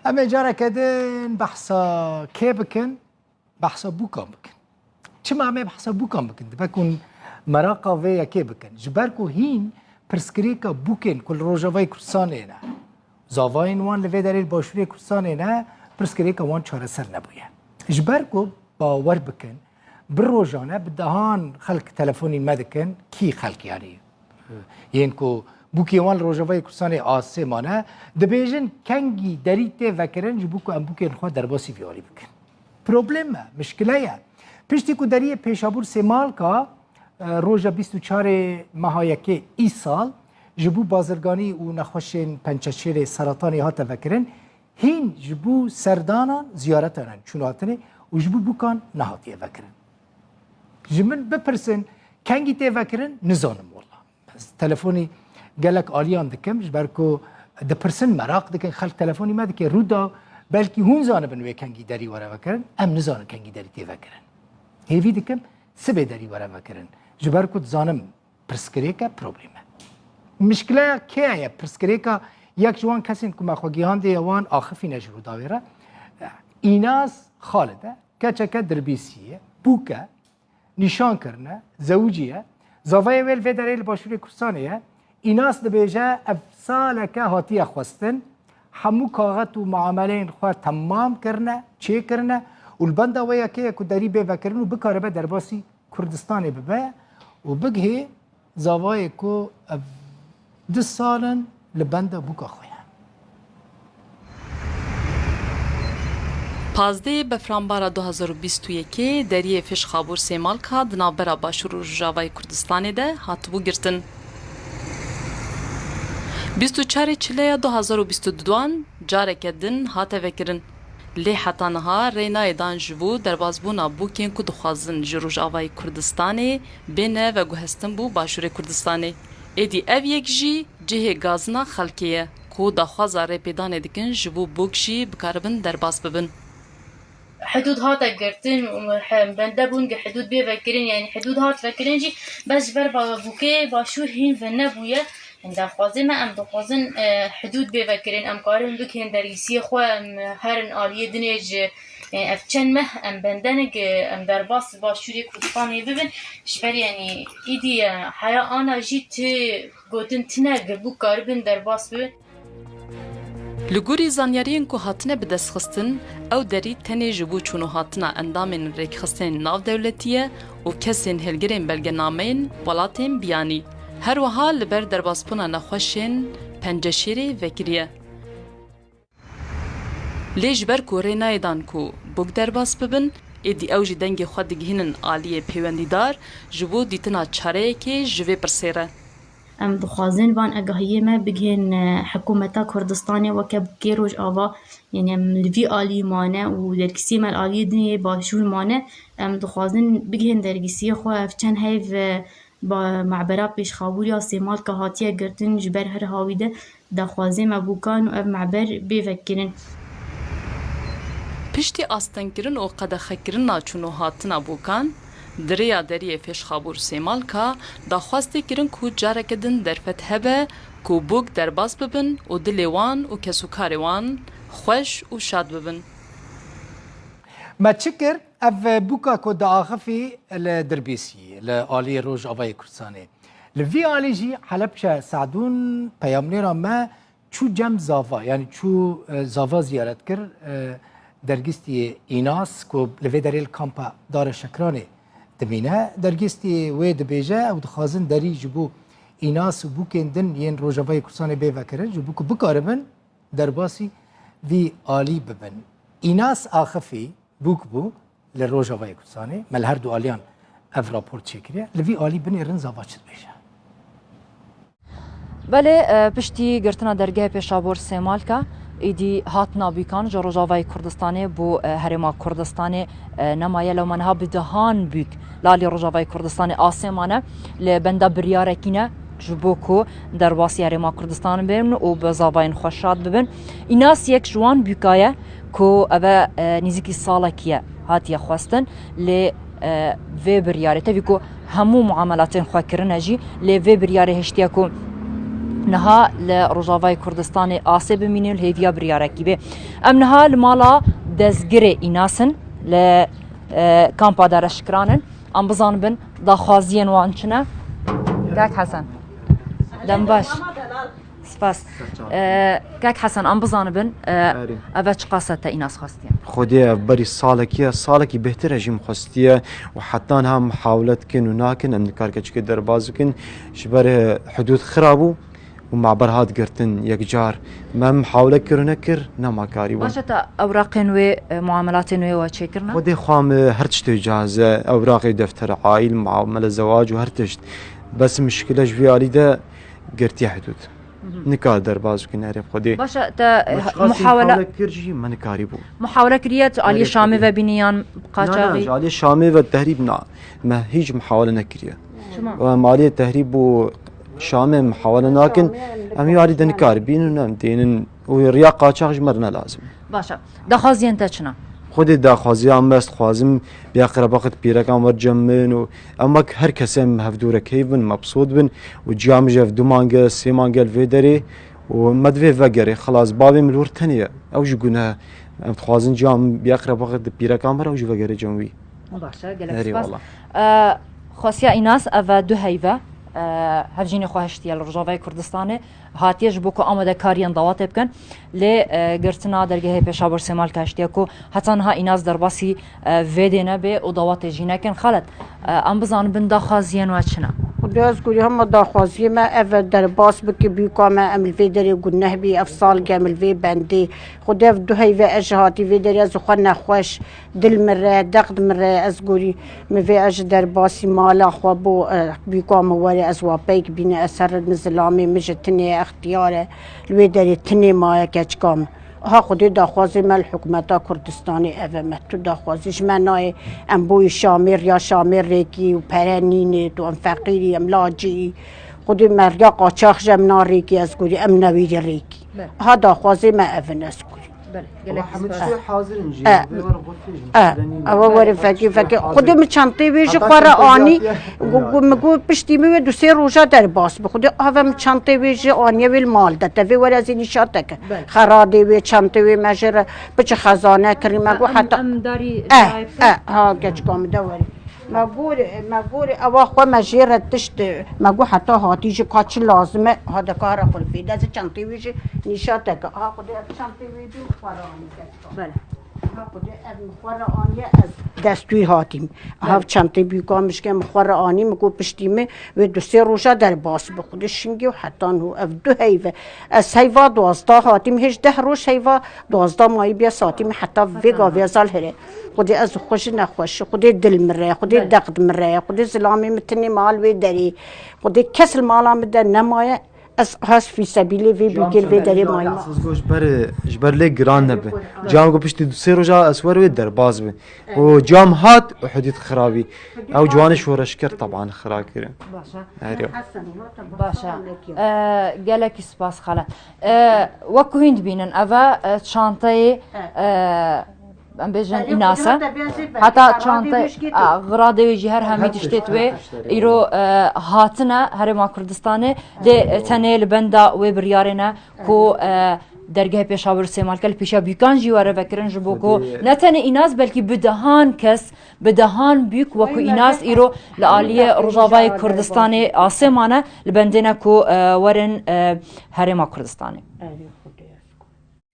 اما جارة كدن بحثا كي بكن بحثا بوكا بكن چما همه بحثا بوكا بكن بكون مراقا ويا كي بكن جبركو هين پرسکریکا بوکن کل روژاوای کردستانه نه زاواین وان لوی دلیل باشوری کردستانه نه پرسکریکا وان چاره سر نبویه جبرکو باور بکن بر روژانه بدهان خلق تلفونی مدکن کی خلق یعنی کو بوکی وان روژاوای کردستانه آسه مانه دبیجن کنگی دریته وکرن جبوکو ام بوکن خود در باسی ویاری بکن پروبلم مشکله پشتی کو دریه پیشابور سمال کا روژا 24 ماهایکی ای سال جبو بازرگانی و نخوشین پنچشیر سرطانی ها تفکرن هین جبو سردانان زیارتانن چون هاتنه و جبو بکان نهاتیه وکرن جمن بپرسن کنگی تی وکرن نزانم والله پس تلفونی گلک آلیان دکم جبرکو دپرسن مراق دکن خلق تلفونی ما دکه رو دا بلکی هون زانه بنوی کنگی داری وره وکرن ام نزانه کنگی داری تی وکرن هیوی دکم سبه داری وره وکرن جبرکو زانم پرسکریکا پروبلیمه مشکله که پرسکریکا یک جوان کسی که مخواگیان دیوان آخفی نجرو داویره ایناس خالده کچکه دربیسیه بوکه نشان کرنه زوجیه زاویه ویل و دریل باشوری کردستانه ایناس دبیجه افسالکه هاتیه خواستن همو کاغت و معاملین خواه تمام کرنه چه کرنه و البنده ویا که داری به وکرن و بکاره به درباسی کردستان ببه و بگه زاویه که 2 سالن لبنده بوکا خواه پازده بفرامبارا 2021 دریه فش خابور سیمال که دنابرا باشور و جاوای کردستان ده هاتبو گرتن 24 چلیا 2022 جاره کدن هاته وکرن لی حتی نها رینای دان جوو دروازبونا بوکین که دخوازن جروج آوای کردستانی بینه و گوهستن بو باشور کردستانی ایدی او یک جی جه گازنا خلکیه که دخوازا ریپیدان دکن جوو بوکشی بکاربن درباس ببن حدود هات گرتن بنده بون حدود بی فکرین یعنی حدود هات فکرین جی بس بر با بوکه باشور هین و نبویه در خوازه ما ام دخوازن حدود بی فکرین ام کارن بکن دریسی خو هرن آلیه دنیج افچن مه ام بندنگ ام در باس باشوری کردستانی ببین شبر یعنی ایدی حیا آنا جیت گوتن تنگ بو کاربن در باس ببین لگوری زانیارین که هاتنه به دست خستن او داری تنه جبو چونو هاتنه اندامین ریک خستن ناو دولتیه و کسین هلگرین بلگنامین ولاتین بیانی هر وها لبر در باسپونا نخوشین پنجشیری وکریه لیج بر کو رینایدان کو بوک در باس ببن ایدی اوجی دنگی خود دگهینن آلیه پیوندیدار جبو دیتنا چاره که جوه پرسیره ام دخوازن وان اگاهیه ما بگهن حکومتا کردستانی وکب گیروش آوا یعنی ام لوی آلی مانه و درگیسی مال آلی دنیای باشور مانه ام دخوازن بگهن درگیسی خو افچن هیو با معبرا پیش خابوری آسیمال که هاتیه گرتن جبر هر هاویده دخوازن مبوکان و معبر بیفکرن پشتی آستنگرن و قدخکرن ناچونو هاتن ابوکان دریا دریه فش خابور سیمال که داخواسته کرن که جاره کدن در فتحه به که بوک در باز ببن و دلیوان و کسوکاروان خوش و شاد ببن ما تشكر اف بوكا كو داخفي الدربيسي لآلي روج آوای کردستانه لفي آلي جي حلبشة سعدون پیامنیرا ما چو جم زاوا يعني چو زاوا زيارت كر درگستی ایناس کو لوی دریل کامپا دار شکرانه دمینه درگستی و دبیجه او دخوازن دری جبو ایناس و بوکندن ین روجاوای کردستان بی وکرن جبو کو بکاربن درباسی وی آلی ببن ایناس آخفی بوک بو لروجاوای کردستان مل هر دو آلیان اف راپورت چکریه لوی آلی بنی رن زاواچت بیشه بله پشتی گرتنا درگاه پیشابور سیمال که ایدی هاتنا بیکان جو روجاوای کردستانه بو هرما کردستانه نمایه لو منها بدهان بیک لالی روجاوای کردستانه آسمانه لبنده بریارکینه جبوکو در واسی هرما کردستان ببن و بزاواین خوشاد ببن ایناس یک جوان بیکایه کو اوه نزیکی ساله کیه هاتیه خواستن لی و بریاره تاوی کو همو معاملاتین خواه کرنه جی لی و بریاره هشتیا کو نها لرجاوای کردستان آسه بمینن الهیویا بریارکی به ام نها لمالا دزگره ایناسن ل کامپا دارشکرانن ام بزان بن داخوازین وانچنه گاک حسن دم باش سپاس گاک حسن ام بزان بن اوه چه قاسه تا ایناس خواستیم خودی بری سالکی بهتر رژیم خواستیه و حتی هم محاولت کن و ناکن ام نکار که در بازو کن شبر حدود خرابو و معبر هاد گرتن یک جار ما محاوله کرو نکر نما کاری بون باشه تا اوراق نوی معاملات نوی و چه کرنا خودی خوام هر تشت اجازه اوراق دفتر عائل معامله زواج و هر تشت بس مشکلش في علی ده گرتی حدود نکار در بازو کن عرب خودی باشه تا محاوله کرجی من کاری بون محاوله کریت علی شامی و بینیان قاچاقی نه علی شامی و تهریب نه ما هیچ محاوله نکریه و مالی تهریب و شامل محاولة ناكن أمي واري دنكار بينو نام دينن ورياق قاچاق مرنا لازم باشه دخوازين تاچنا خودي داخوازي ام بس خوازم بيقرب وقت بيركام ورجمن و امك هر كسم هفدورك هيفن مبسوط بن وجام جف دو مانجا سي مانجا الفيدري ومدفي فقري خلاص بابي ملور تانية او جونا خوازن جام بيقرب وقت بيركام او جو فقري جموي باشه قالك سباس خواسيا ايناس اوا دو هيفا هفجینی خواهشتی الرجاوی کردستانه هاتیش بکو آمده کاریان دوات بکن لی گرتنا درگه پیشابر سمال کاشتی کو حتی نها ایناز در باسی ویدینه به و دوات جینه کن خالد ام بزن بن داخازین و چنا خداز گوری هم داخازی ما اول در باس بکی بیکا ما عمل وی داری گناه بی افصال عمل وی بندی خدا دو هی و اجهاتی وی داری از خود نخوش دل مره دقد مره از گوری موی اج در باسی مالا خوابو بیکا مواری از واپیک بینه اثر نزلامی مجتنی اختیاره لوی داری تنی مایه کچکام ها خودی داخوازی مال حکومتا کردستانی اومد تو داخوازیش منای ام بوی شامیر یا شامیر ریکی و پرنینی تو ام فقیری ام لاجی خودی مریا قاچاق جمنا ریکی از گوری ام نویری ریکی ها داخوازی ما اون از گوری وری فکی خودی می چنتی ویژ خواره آنی مگو پشتی می دو سه روزا در باس بخودی آوا می چنتی ویژ آنی ویل مال دته وی ور از این شات که خرادی وی چنتی وی مجر بچه خزانه کری مگو حتی ها گچ کام دوری مگوری اوا خو مجر تشت مگو حتی هاتیج کاچ لازمه هذا کار خل فی دز چنتی ویژ نشات که ها خودی چنتی ویژ خواره آنی بله مخور آنی از دستوی هاتیم هاو چنتی بیکامش که مخور آنی مگو پشتیمه و دو سه روزا در باس بخودش شنگی و حتی نو اف دو هیوه از هیوا 12 هاتیم 18 روز هیوا 12 ماهی بیا ساتیم حتی ویگا ویزال هره خودی از خوش نخوش خودی دل مره خودی دقد مره خودی زلامی متنی مال وی داری خودی کسل مالا مده نمایه از هاس فی سبیلی وی بیگل وی داری مای ما اساس جبر لی گران نبه جام گو پشتی دو سه روزا اسور وی در باز به و جام هات و حدید خرابی او جوانش ورش کرد طبعا خراب کرد باشه گلکی سپاس خاله وکو هند بینن اوا چانتای ام بيجن إناسا حتى شانت غراض وجهر همي تشتت و إيرو هاتنا هرما كردستانه لتنيل بندا وبريارنا كو درگاه پیشاور سیمال کل پیشا بیکان جواره وکرن جبوکو نتن ایناس بلکی بدهان کس بدهان بیک وکو ایناس ایرو لعالیه رجاوای کردستان آسمانه لبندنا کو ورن هرما کردستانه